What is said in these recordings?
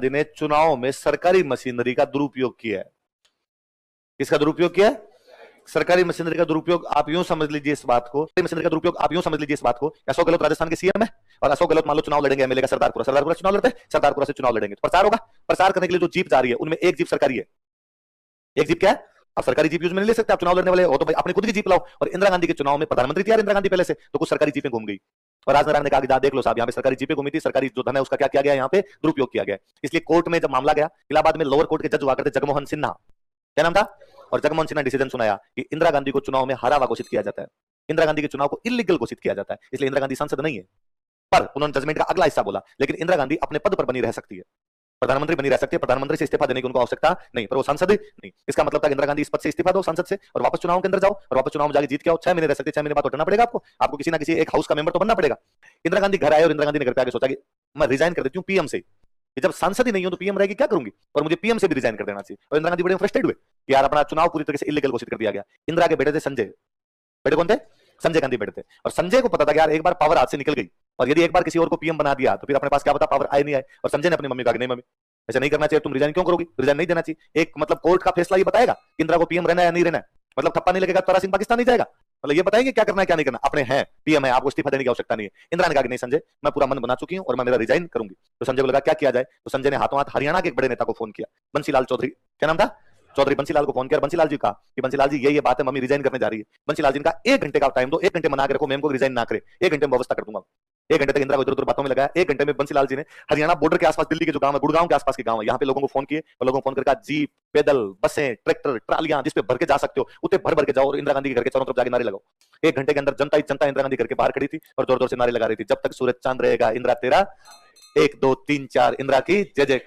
गांधी ने चुनाव में सरकारी मशीनरी का दुरुपयोग किया है। किसका दुरुपयोग किया है? सरकारी मशीनरी का दुरुपयोग। आप यूं समझ लीजिए इस बात को, मशीनरी का दुरुपयोग आप यूं समझ लीजिए इस बात को, अशोक गहलोत राजस्थान के सीएम है और अशोक गहलोत मान लो चुनाव लड़ेंगे एमएलए का सरदारपुरा चुनाव लड़ते हैं, सरदारपुरा से चुनाव लड़ेंगे तो प्रचार होगा। प्रचार करने के लिए जो जीप जा रही है उनमें एक जीप सरकारी है। एक जीप क्या है? आप सरकारी जीप यूज में नहीं ले सकते, आप चुनाव लड़ने वाले हो तो भाई अपनी खुद की जीप लाओ। और इंदिरा गांधी के चुनाव में प्रधानमंत्री थी इंदिरा गांधी पहले से, तो कुछ सरकारी जीपें घूम गई और राजनारायण ने कहा कि जा देख लो साहब, यहाँ पे सरकारी जीपें घूमी थी, सरकारी जो धन है उसका क्या किया गया, यहाँ पे दुरुपयोग किया गया। इसलिए कोर्ट में जब मामला गया, इलाहाबाद में लोअर कोर्ट के जज हुआ करते जगमोहन सिन्हा, क्या नाम था, और जगमोहन सिन्हा डिसीजन सुनाया कि इंदिरा गांधी को चुनाव में हारा हुआ घोषित किया जाता है, इंदिरा गांधी के चुनाव को इलीगल घोषित किया जाता है, इसलिए इंदिरा गांधी सांसद नहीं है। पर उन्होंने जजमेंट का अगला हिस्सा बोला, लेकिन इंदिरा गांधी अपने पद पर बनी रह सकती है, प्रधानमंत्री बनी रह सकती है, प्रधानमंत्री से इस्तीफा देने की उनको आवश्यकता नहीं, पर वो सांसद नहीं। इसका मतलब था इंदिरा गांधी इस पद से इस्तीफा दो सांसद से और वापस चुनाव के अंदर जाओ और वापस चुनाव में जाके जीत के आओ। 6 महीने रह सकते, 6 महीने बाद हटना पड़ेगा आपको, आपको किसी ना किसी एक हाउस का मेंबर तो बनना पड़ेगा। इंदिरा गांधी घर आए और इंदिरा गांधी ने घर पे आके सोचा कि मैं रिजाइन कर देती हूँ पीएम से, जब सांसद ही नहीं हो तो पीएम रहेगी क्या करूंगी, और मुझे पीएम से भी रिजाइन कर देना चाहिए। और इंदिरा गांधी बड़े फ्रस्ट्रेटेड हुए कि यार अपना चुनाव पूरी तरह से इलीगल घोषित कर दिया गया। इंदिरा के बेटे थे संजय, बेटे कौन थे? संजय गांधी बेटे थे। और संजय को पता था कि यार एक बार पावर हाथ से निकल गई और यदि एक बार किसी और को पीएम बना दिया तो फिर अपने पास क्या पता पावर आए नहीं आए। और संजय ने अपनी मम्मी कहा कि नहीं मम्मी ऐसा नहीं करना चाहिए, तुम रिजाइन क्यों करोगी, रिजाइन नहीं देना चाहिए। एक मतलब कोर्ट का फैसला ये बताएगा कि इंदिरा को पीएम रहना है या नहीं रहना है, मतलब थप्पा नहीं लगेगा तारा सिंह पाकिस्तान नहीं जाएगा, मतलब ये बताएंगे क्या करना है क्या नहीं करना, अपने हैं पीएम है, आपको इस्तीफा देने की आवश्यकता नहीं है। इंदिरा ने कहा कि नहीं संजय मैं पूरा मन बना चुकी हूं और मैं मेरा रिजाइन करूंगी। तो संजय को लगा क्या किया जाए, तो संजय ने हाथों हाथ हरियाणा के एक बड़े नेता को फोन किया, बंसीलाल चौधरी, क्या नाम था, चौधरी बंसीलाल को फोन किया। बंसीलाल जी कहा कि बंसीलाल जी ये बात है, मम्मी रिजाइन करने जा रही है। बंसीलाल जी ने कहा 1 घंटे का टाइम दो, 1 घंटे मना के रखो मैम को रिजाइन ना करे, 1 घंटे में व्यवस्था कर दूंगा। 1 घंटे तक इंदिरा को इधर उधर बातों में लगाया। 1 घंटे में बंसीलाल जी ने हरियाणा बॉर्डर के आसपास दिल्ली के जो गांव है, गुड़गांव के आसपास के गांव है, यहाँ पे लोगों को फोन किए और लोगों को फोन करके जीप, पैदल, बसें, ट्रैक्टर, ट्रालियां जिसपे भर के जा सकते हो उतने भर भर के जाओ और इंदिरा गांधी के घर के चारों तरफ जाके नारे लगाओ। 1 घंटे के अंदर जनता ही जनता इंदिरा गांधी घर के बाहर खड़ी थी और जोर जोर से नारे लगा रही थी, जब तक सूरज चांद रहेगा इंदिरा तेरा, 1 2 3 4 इंदिरा की जय जय।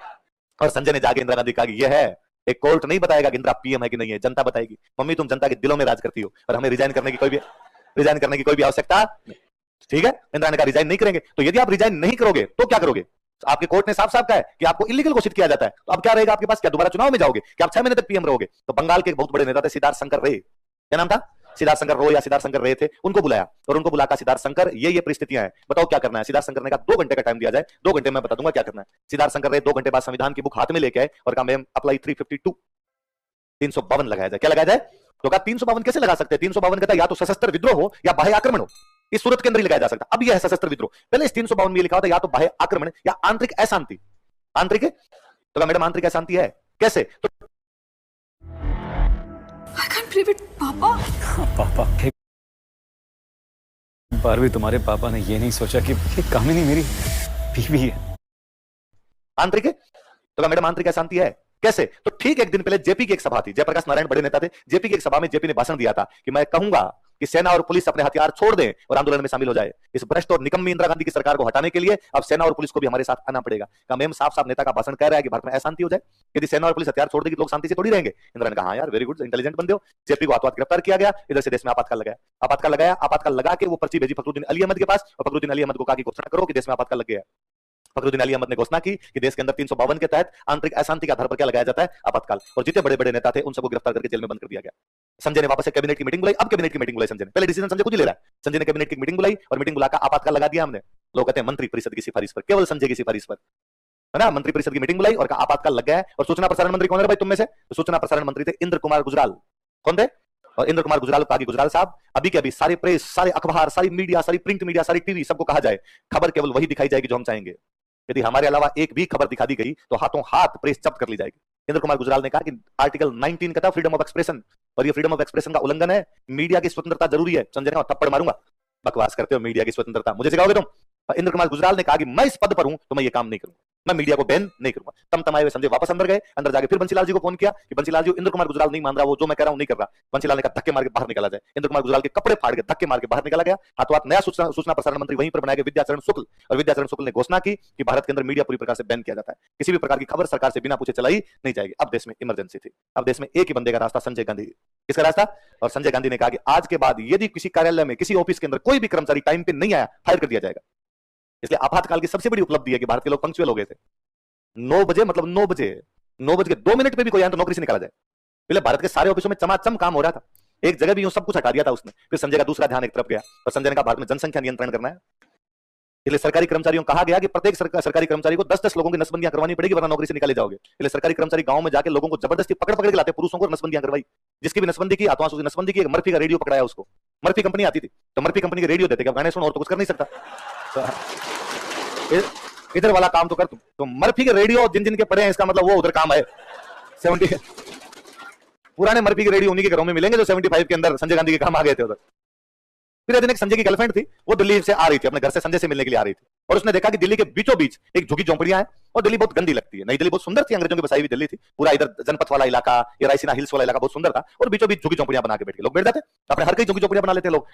और संजय ने जाके इंदिरा गांधी कहा कि यह है, एक कोर्ट नहीं बताएगा कि इंदिरा पीएम है कि नहीं है, जनता बताएगी। मम्मी तुम जनता के दिलों में राज करती हो और हमें रिजाइन करने की कोई भी आवश्यकता नहीं। ठीक है, इंदिरा ने कहा रिजाइन नहीं करेंगे। तो यदि आप रिजाइन नहीं करोगे तो क्या करोगे? आपके कोर्ट ने साफ साफ कहा है कि आपको इलीगल घोषित किया जाता है, तो अब क्या रहेगा आपके पास, क्या दोबारा चुनाव में जाओगे, क्या आप 6 महीने तक पीएम रहोगे? तो बंगाल के एक बहुत बड़े नेता थे सिद्धार्थ शंकर रे, क्या नाम था, सिद्धार्थ शंकर रो या सिद्धार्थ शंकर रे थे, उनको बुलाया और उनको बुलाकर सिद्धार्थ शंकर ये परिस्थितियां हैं, बताओ क्या करना है। सिद्धार्थ शंकर ने कहा 2 घंटे का टाइम दिया जाए, 2 घंटे में बता दूंगा क्या करना है। सिद्धार्थ शंकर रे 2 घंटे बाद संविधान की बुक हाथ में लेके आए और कहा मैम अप्लाई 352 352 लगाया जाए। क्या लगाया जाए? तो कहा 352 कैसे लगा सकते हैं, 352 कहता या तो सशस्त्र विद्रोह हो या बाह्य आक्रमण हो, इस सूरत के अंदर ही लगाया जा सकता। अब यह है सशस्त्र विद्रोह, पहले इस 352 में लिखा होता या तो बाह्य आक्रमण या आंतरिक अशांति। आंतरिक है तो कहा मैडम आंतरिक अशांति है कैसे, तो I can't believe it, पापा। पापा एक बार भी तुम्हारे पापा ने ये नहीं सोचा कि कामिनी मेरी बीवी है। आंतरिक है तो कहा मैडम आंतरिक अशांति है कैसे, तो ठीक एक दिन पहले जेपी की एक सभा थी, जयप्रकाश नारायण बड़े नेता थे, जेपी की एक सभा में जेपी ने भाषण दिया था कि मैं कहूंगा कि सेना और पुलिस अपने हथियार छोड़ दें और आंदोलन में शामिल हो जाए। इस भ्रष्ट और निकम्मी इंदिरा गांधी की सरकार को हटाने के लिए अब सेना और पुलिस को भी हमारे साथ आना पड़ेगा। कहा मैम साफ साफ नेता का भाषण कह रहा है कि भारत में अशांति हो जाए, यदि सेना और पुलिस हथियार छोड़ देगी तो लोग शांति से थोड़ी रहेंगे। इंदिरा ने कहा हाँ यार वेरी गुड, इंटेलिजेंट बंदे हो। जेपी को हाथों हाथ गिरफ्तार किया गया, इधर से देश में आपातकाल लगाया, आपातकाल लगा के वो पर्ची भेजी फखरुद्दीन अली अहमद के पास और फखरुद्दीन अली अहमद को कहा कि घोषणा करो कि देश में आपातकाल लग गया है। फखरुद्दीन अली अहमद ने घोषणा की कि देश के अंदर 352 के तहत आंतरिक अशांति के आधार पर क्या लगाया जाता है, आपातकाल। और जितने बड़े बड़े नेता थे उन सबको गिरफ्तार करके जेल में बंद कर दिया गया। संजय ने वापस से कैबिनेट की मीटिंग बुलाई, अब कैबिनेट की मीटिंग बुलाई संजय ने, पहले डिसीजन संजय खुद ही ले रहा है। संजय ने कैबिनेट की मीटिंग बुलाई और मीटिंग बुलाकर आपातकाल लगा दिया हमने। लोग कहते हैं मंत्री परिषद की सिफारिश पर, केवल संजय की सिफारिश पर, है ना। मंत्री परिषद की मीटिंग बुलाई और आपातकाल लग गया है। और सूचना प्रसारण मंत्री कौन है भाई तुम में से, तो सूचना प्रसारण मंत्री थे इंद्र कुमार गुजराल। कौन थे? और इंद्र कुमार गुजराल कहा कि गुजराल साहब अभी के अभी सारे प्रेस, सारे अखबार, सारी मीडिया, सारी प्रिंट मीडिया, सारी टीवी, सबको कहा जाए खबर केवल वही दिखाई जाएगी जो हम चाहेंगे, यदि हमारे अलावा एक भी खबर दिखा दी गई तो हाथों हाथ प्रेस जब्त कर ली जाएगी। इंद्र कुमार गुजराल ने कहा कि आर्टिकल 19 कहता है फ्रीडम ऑफ एक्सप्रेशन, और ये फ्रीडम ऑफ एक्सप्रेशन का उल्लंघन है, मीडिया की स्वतंत्रता जरूरी है। संजय ने थप्पड़ मारूंगा, बकवास करते हो, मीडिया की स्वतंत्रता मुझे सिखाओगे तुम? इंद्र कुमार गुजराल ने कहा कि मैं इस पद पर हूं तो मैं ये काम नहीं करूंगा, मैं मीडिया को बैन नहीं करूंगा। तम तमाए हुए संजय वापस अंदर गए, अंदर जाके फिर बंसीलाल जी को फोन किया कि बंसीलाल जी इंद्र कुमार गुजराल नहीं मान रहा, वो जो मैं कह रहा हूं नहीं कर रहा। बंसीलाल ने कहा धक्के मार के बाहर निकाला जाए। इंद्र कुमार गुजराल के कपड़े फाड़ के धक्के मार के बाहर निकाला गया। हाथों हाथ नया सूचना प्रसारण मंत्री वहीं पर बनाया गया विद्याचरण शुक्ल, और विद्याचरण शुक्ल ने घोषणा की कि भारत के अंदर मीडिया पूरी प्रकार से बैन किया जाता है, किसी भी प्रकार की खबर सरकार से बिना पूछे चलाई नहीं जाएगी। अब देश में इमरजेंसी थी, अब देश में एक ही बंदे का रास्ता, संजय गांधी। किसका रास्ता? और संजय गांधी ने कहा कि आज के बाद यदि किसी कार्यालय में, किसी ऑफिस के अंदर कोई भी कर्मचारी टाइम पे नहीं आया, फायर कर दिया जाएगा। इसलिए आपातकाल की सबसे बड़ी उपलब्धि है कि भारत के लोग पंक्चुअल हो गए थे। 9 बजे मतलब 9 बजे 2 मिनट पे भी कोई आए तो नौकरी से निकाला जाए। पहले भारत के सारे ऑफिसों में चमाचम काम हो रहा था, एक जगह भी यूं सब कुछ हटा दिया था उसने। फिर संजय का दूसरा ध्यान एक तरफ गया और संजय ने कहा भारत में जनसंख्या नियंत्रण करना है, इसलिए सरकारी कर्मचारियों को कहा गया कि प्रत्येक सरकारी कर्मचारी को 10-10 लोगों की नसबंदियां करवानी पड़ेगी, वरना नौकरी से निकाले जाओगे। इसलिए सरकारी कर्मचारी गांव में जाके लोगों को जबरदस्ती पकड़ पकड़ के लाते, पुरुषों को नसबंदियां करवाई। जिसकी भी नसबंदी की, आत्मा उसकी नसबंदी की, मर्फी का रेडियो पकड़ाया उसको। मर्फी कंपनी आती थी तो मर्फी कंपनी के रेडियो देते कि अब गाने सुनो और तो कुछ कर नहीं सकता, तो इधर वाला काम तो कर तुम। तो मर्फी के रेडियो जिन जिन के पड़े हैं, इसका मतलब वो उधर काम है। 70 पुराने मर्फी के रेडियो उन्हीं के घरों में मिलेंगे जो 75 के अंदर संजय गांधी के काम आ गए थे उधर। फिर एक संजय की गर्लफ्रेंड थी, वो दिल्ली से आ रही थी, अपने घर से संजय से मिलने के लिए आ रही थी, और उसने देखा कि दिल्ली के बीचों बीच एक झुग्गी झोंपड़ियां हैं और दिल्ली बहुत गंदी लगती है। नई दिल्ली बहुत सुंदर थी, अंग्रेजों की बसाई हुई दिल्ली थी, पूरा इधर जनपथ वाला इलाका, ये रायसीना हिल्स वाला इलाका बहुत सुंदर था, और बीचों बीच झुग्गी झोंपड़ियां बना के बैठे लोग बैठ जाते, अपने हर कई झुग्गी झोंपड़ियां बना लेते लोग।